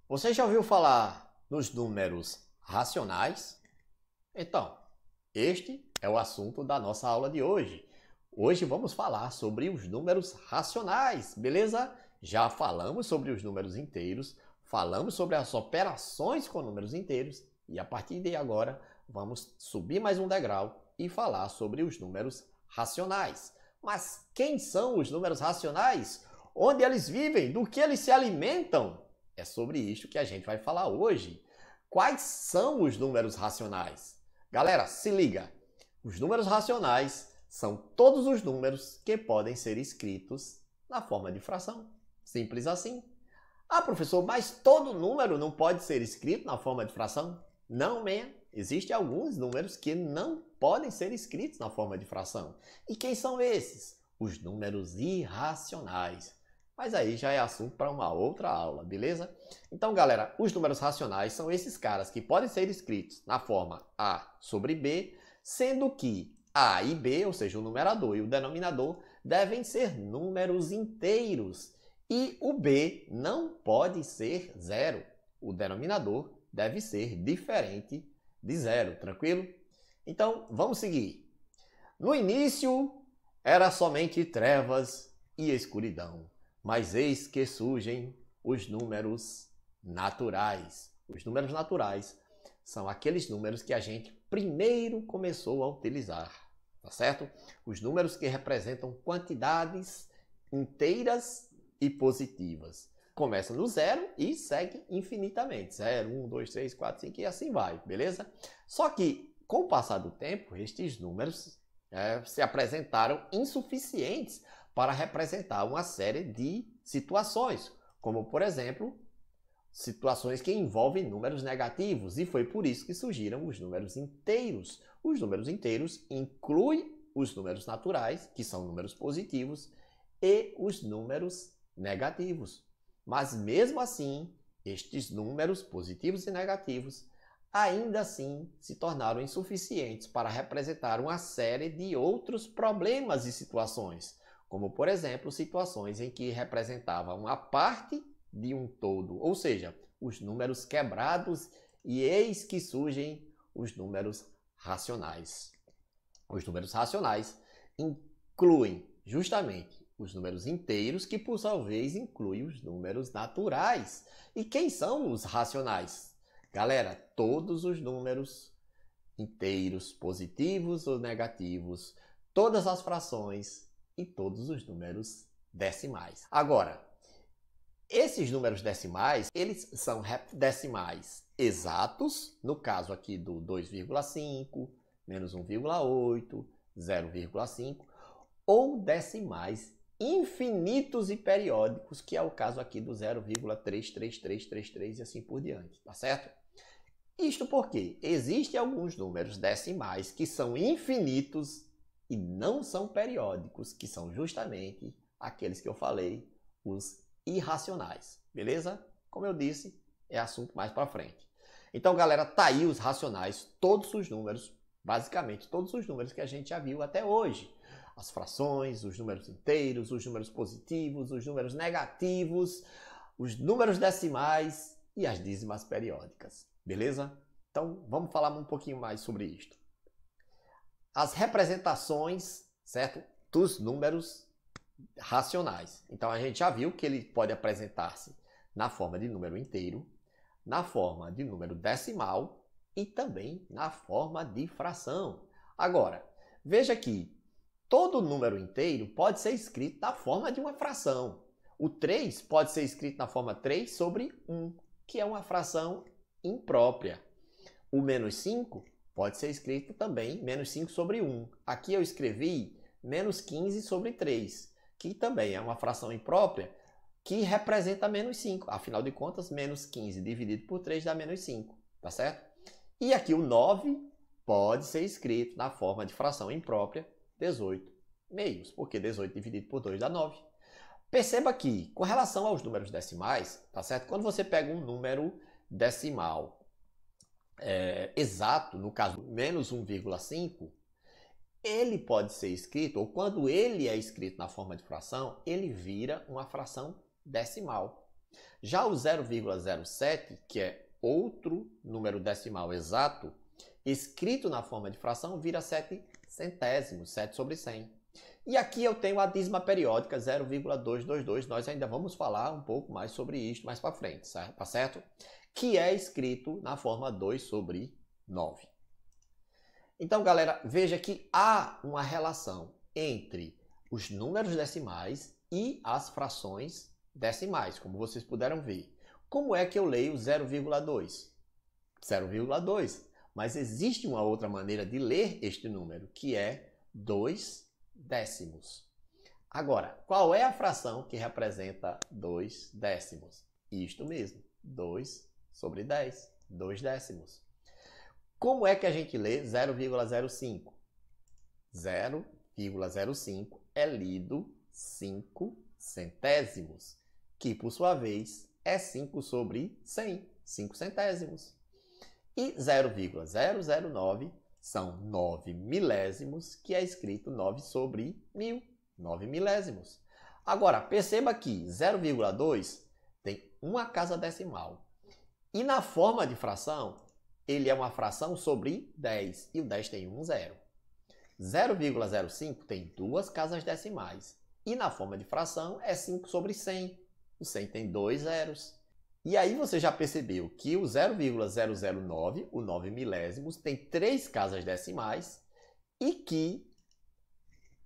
Você já ouviu falar nos números racionais? Então, este é o assunto da nossa aula de hoje. Hoje vamos falar sobre os números racionais, beleza? Já falamos sobre os números inteiros, falamos sobre as operações com números inteiros e a partir de agora vamos subir mais um degrau e falar sobre os números racionais. Mas quem são os números racionais? Onde eles vivem? Do que eles se alimentam? É sobre isso que a gente vai falar hoje. Quais são os números racionais? Galera, se liga! Os números racionais são todos os números que podem ser escritos na forma de fração. Simples assim. Ah, professor, mas todo número não pode ser escrito na forma de fração? Não, man. Existem alguns números que não podem ser escritos na forma de fração. E quem são esses? Os números irracionais. Mas aí já é assunto para uma outra aula, beleza? Então, galera, os números racionais são esses caras que podem ser escritos na forma A sobre B, sendo que A e B, ou seja, o numerador e o denominador, devem ser números inteiros. E o B não pode ser zero. O denominador deve ser diferente de zero, tranquilo? Então, vamos seguir. No início, era somente trevas e escuridão. Mas eis que surgem os números naturais. Os números naturais são aqueles números que a gente primeiro começou a utilizar, tá certo? Os números que representam quantidades inteiras e positivas. Começa no zero e segue infinitamente. 0, 1, 2, 3, 4, 5 e assim vai, beleza? Só que, com o passar do tempo, estes números se apresentaram insuficientes para representar uma série de situações, como, por exemplo, situações que envolvem números negativos, e foi por isso que surgiram os números inteiros. Os números inteiros incluem os números naturais, que são números positivos, e os números negativos. Mas mesmo assim, estes números positivos e negativos ainda assim se tornaram insuficientes para representar uma série de outros problemas e situações, como, por exemplo, situações em que representava uma parte de um todo, ou seja, os números quebrados, e eis que surgem os números racionais. Os números racionais incluem justamente os números inteiros, que por sua vez incluem os números naturais. E quem são os racionais? Galera, todos os números inteiros, positivos ou negativos, todas as frações e todos os números decimais. Agora, esses números decimais, eles são decimais exatos, no caso aqui do 2,5, menos 1,8, 0,5, ou decimais infinitos e periódicos, que é o caso aqui do 0,33333 e assim por diante, tá certo? Isto porque existem alguns números decimais que são infinitos e não são periódicos, que são justamente aqueles que eu falei, os irracionais, beleza? Como eu disse, é assunto mais para frente. Então, galera, tá aí os racionais, todos os números, basicamente todos os números que a gente já viu até hoje. As frações, os números inteiros, os números positivos, os números negativos, os números decimais e as dízimas periódicas, beleza? Então, vamos falar um pouquinho mais sobre isto. As representações, certo, dos números racionais. Então, a gente já viu que ele pode apresentar-se na forma de número inteiro, na forma de número decimal e também na forma de fração. Agora, veja que todo número inteiro pode ser escrito na forma de uma fração. O 3 pode ser escrito na forma 3 sobre 1, que é uma fração imprópria. O menos 5 pode ser escrito também menos 5 sobre 1. Aqui eu escrevi menos 15 sobre 3, que também é uma fração imprópria, que representa menos 5. Afinal de contas, menos 15 dividido por 3 dá menos 5, tá certo? E aqui o 9 pode ser escrito na forma de fração imprópria, 18 meios, porque 18 dividido por 2 dá 9. Perceba que, com relação aos números decimais, tá certo? Quando você pega um número decimal exato, no caso menos 1,5, ele pode ser escrito, ou quando ele é escrito na forma de fração, ele vira uma fração decimal. Já o 0,07, que é outro número decimal exato, escrito na forma de fração, vira 7 centésimos, 7 sobre 100. E aqui eu tenho a dízima periódica 0,222. Nós ainda vamos falar um pouco mais sobre isso mais para frente, tá certo? Que é escrito na forma 2 sobre 9. Então, galera, veja que há uma relação entre os números decimais e as frações decimais, como vocês puderam ver. Como é que eu leio 0,2? 0,2. Mas existe uma outra maneira de ler este número, que é 2 décimos. Agora, qual é a fração que representa 2 décimos? Isto mesmo, 2 sobre 10, 2 décimos. Como é que a gente lê 0,05? 0,05 é lido 5 centésimos, que por sua vez é 5 sobre 100, 5 centésimos. E 0,009 são 9 milésimos, que é escrito 9 sobre 1000, 9 milésimos. Agora, perceba que 0,2 tem uma casa decimal. E na forma de fração, ele é uma fração sobre 10, e o 10 tem um zero. 0,05 tem duas casas decimais, e na forma de fração é 5 sobre 100. O 100 tem dois zeros. E aí você já percebeu que o 0,009, o 9 milésimos, tem três casas decimais e que,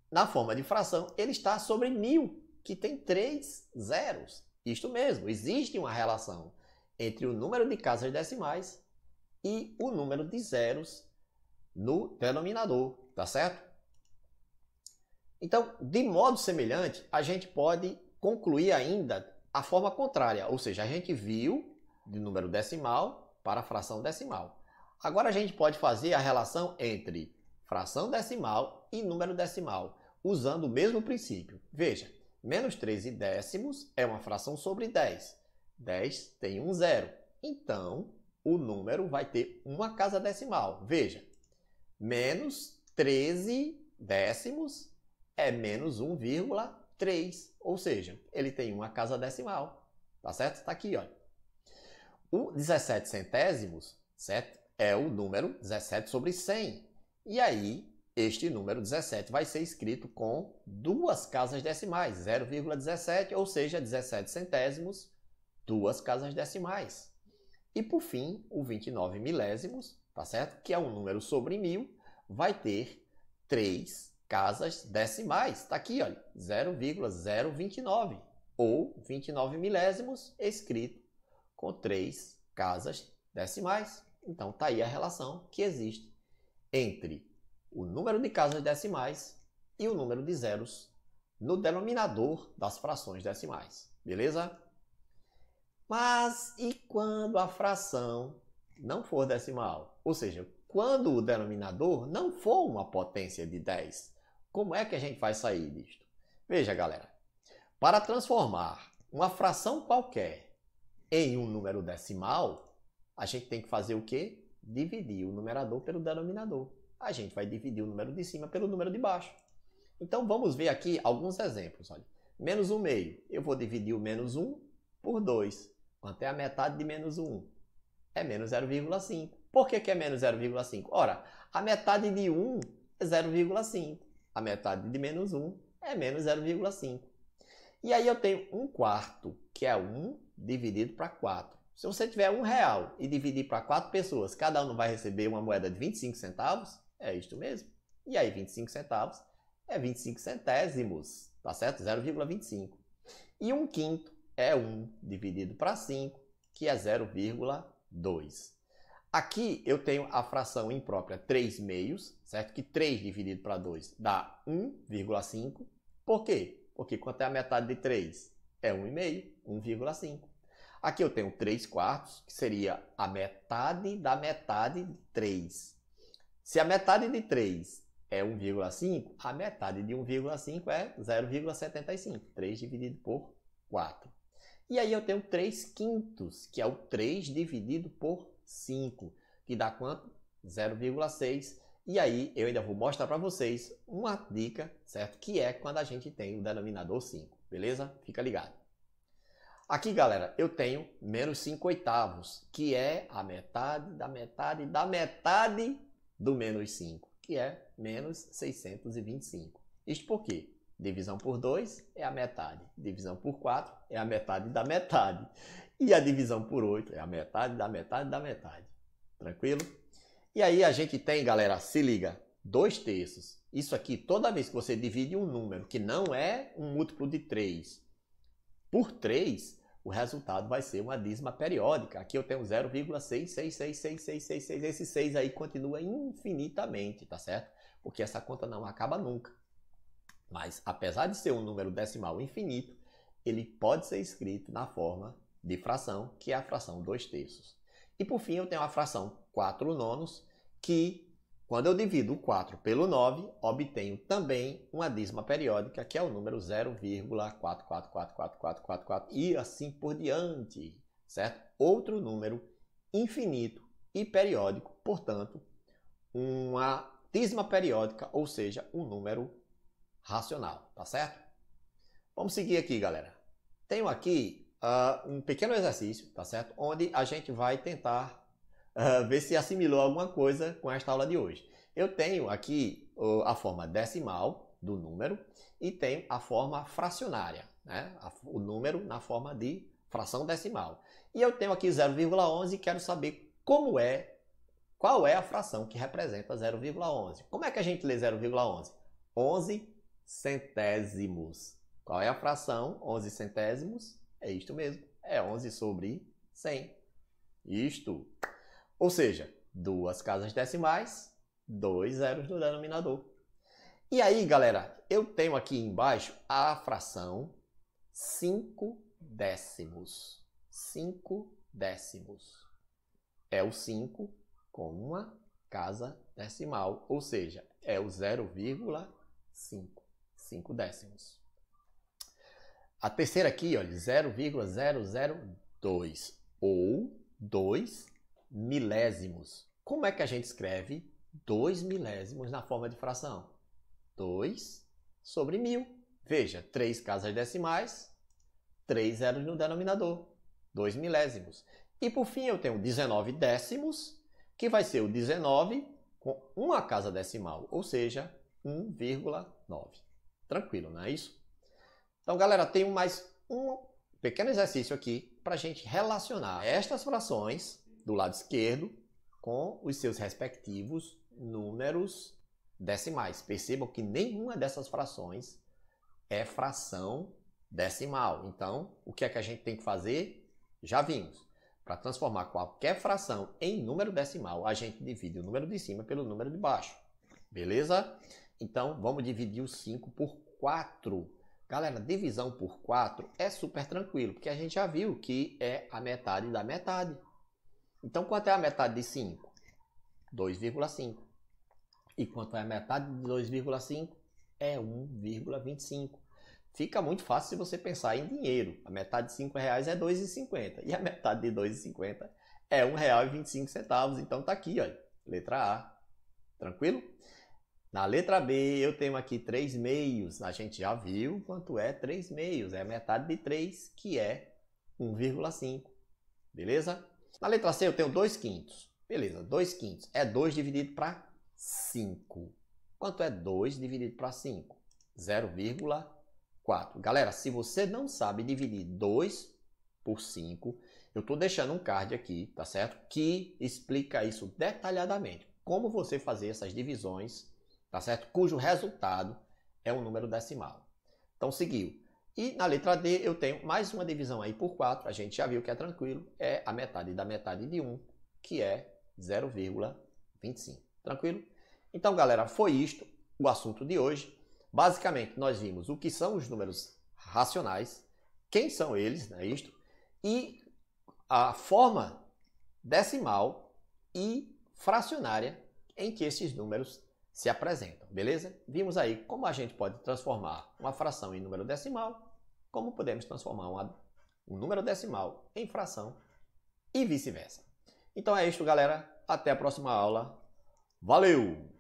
na forma de fração, ele está sobre 1000, que tem 3 zeros. Isto mesmo, existe uma relação entre o número de casas decimais e o número de zeros no denominador, tá certo? Então, de modo semelhante, a gente pode concluir ainda a forma contrária, ou seja, a gente viu de número decimal para fração decimal. Agora a gente pode fazer a relação entre fração decimal e número decimal, usando o mesmo princípio. Veja, menos 13 décimos é uma fração sobre 10. 10 tem um zero, então o número vai ter uma casa decimal. Veja, menos 13 décimos é menos 1,3, ou seja, ele tem uma casa decimal, tá certo? Está aqui, olha. O 17 centésimos, certo? É o número 17 sobre 100. E aí, este número 17 vai ser escrito com duas casas decimais, 0,17, ou seja, 17 centésimos, duas casas decimais. E por fim, o 29 milésimos, tá certo? Que é um número sobre 1000, vai ter 3 casas decimais. Está aqui, olha, 0,029 ou 29 milésimos escrito com 3 casas decimais. Então, está aí a relação que existe entre o número de casas decimais e o número de zeros no denominador das frações decimais. Beleza? Mas e quando a fração não for decimal? Ou seja, quando o denominador não for uma potência de 10? Como é que a gente vai sair disto? Veja, galera, para transformar uma fração qualquer em um número decimal, a gente tem que fazer o quê? Dividir o numerador pelo denominador. A gente vai dividir o número de cima pelo número de baixo. Então, vamos ver aqui alguns exemplos. Olha, menos 1/2. Eu vou dividir o menos 1 por 2. Quanto é a metade de menos 1? É menos 0,5. Por que é menos 0,5? Ora, a metade de 1 é 0,5. A metade de menos 1 é menos 0,5. E aí eu tenho 1/4, que é 1 dividido para 4. Se você tiver R$1 e dividir para 4 pessoas, cada um vai receber uma moeda de 25 centavos? É isto mesmo. E aí 25 centavos é 25 centésimos, tá certo? 0,25. E 1/5 é 1 dividido para 5, que é 0,2. Aqui eu tenho a fração imprópria 3/2, certo? Que 3 dividido para 2 dá 1,5. Por quê? Porque quanto é a metade de 3? É 1,5, 1,5. Aqui eu tenho 3/4, que seria a metade da metade de 3. Se a metade de 3 é 1,5, a metade de 1,5 é 0,75. 3 dividido por 4. E aí eu tenho 3/5, que é o 3 dividido por 5, que dá quanto? 0,6. E aí eu ainda vou mostrar para vocês uma dica, certo? Que é quando a gente tem o denominador 5, beleza? Fica ligado. Aqui, galera, eu tenho menos 5 oitavos, que é a metade da metade da metade do menos 5, que é menos 625. Isto por quê? Divisão por 2 é a metade, divisão por 4 é a metade da metade, e a divisão por 8 é a metade da metade da metade. Tranquilo? E aí a gente tem, galera, se liga, 2/3. Isso aqui, toda vez que você divide um número que não é um múltiplo de 3 por 3, o resultado vai ser uma dízima periódica. Aqui eu tenho 0,6666666. Esse 6 aí continua infinitamente, tá certo? Porque essa conta não acaba nunca. Mas, apesar de ser um número decimal infinito, ele pode ser escrito na forma de fração, que é a fração 2/3. E, por fim, eu tenho a fração 4/9, que, quando eu divido o 4 pelo 9, obtenho também uma dízima periódica, que é o número 0,444444 e assim por diante, certo? Outro número infinito e periódico, portanto, uma dízima periódica, ou seja, um número racional, tá certo? Vamos seguir aqui, galera. Tenho aqui um pequeno exercício, tá certo? Onde a gente vai tentar ver se assimilou alguma coisa com esta aula de hoje. Eu tenho aqui a forma decimal do número e tenho a forma fracionária, né? O número na forma de fração decimal. E eu tenho aqui 0,11 e quero saber qual é a fração que representa 0,11. Como é que a gente lê 0,11? 11 centésimos. Qual é a fração? 11 centésimos? É isto mesmo. É 11 sobre 100. Isto. Ou seja, duas casas decimais, 2 zeros no denominador. E aí, galera, eu tenho aqui embaixo a fração 5 décimos. 5 décimos. É o 5 com uma casa decimal, ou seja, é o 0,5. 5 décimos. A terceira aqui, olha, 0,002 ou 2 milésimos. Como é que a gente escreve 2 milésimos na forma de fração? 2 sobre 1000. Veja, 3 casas decimais, 3 zeros no denominador. 2 milésimos. E por fim eu tenho 19 décimos, que vai ser o 19 com uma casa decimal, ou seja, 1,9. Tranquilo, não é isso? Então, galera, tenho mais um pequeno exercício aqui para a gente relacionar estas frações do lado esquerdo com os seus respectivos números decimais. Percebam que nenhuma dessas frações é fração decimal. Então, o que é que a gente tem que fazer? Já vimos. Para transformar qualquer fração em número decimal, a gente divide o número de cima pelo número de baixo. Beleza? Então, vamos dividir o 5 por 4. Galera, divisão por 4 é super tranquilo, porque a gente já viu que é a metade da metade. Então, quanto é a metade de 5? 2,5. E quanto é a metade de 2,5? É 1,25. Fica muito fácil se você pensar em dinheiro. A metade de R$5 é R$ 2,50. E a metade de R$ 2,50 é R$ 1,25. Então, tá aqui, olha. Letra A. Tranquilo? Na letra B, eu tenho aqui 3 meios. A gente já viu quanto é 3 meios. É a metade de 3, que é 1,5. Beleza? Na letra C, eu tenho 2 quintos. Beleza, 2 quintos. É 2 dividido para 5. Quanto é 2 dividido para 5? 0,4. Galera, se você não sabe dividir 2 por 5, eu estou deixando um card aqui, tá certo? Que explica isso detalhadamente. Como você fazer essas divisões, tá certo? Cujo resultado é um número decimal. Então, seguiu. E na letra D eu tenho mais uma divisão aí por 4. A gente já viu que é tranquilo. É a metade da metade de 1, que é 0,25. Tranquilo? Então, galera, foi isto o assunto de hoje. Basicamente, nós vimos o que são os números racionais, quem são eles, né, isto, e a forma decimal e fracionária em que esses números se apresentam, beleza? Vimos aí como a gente pode transformar uma fração em número decimal, como podemos transformar um número decimal em fração e vice-versa. Então é isso, galera. Até a próxima aula. Valeu!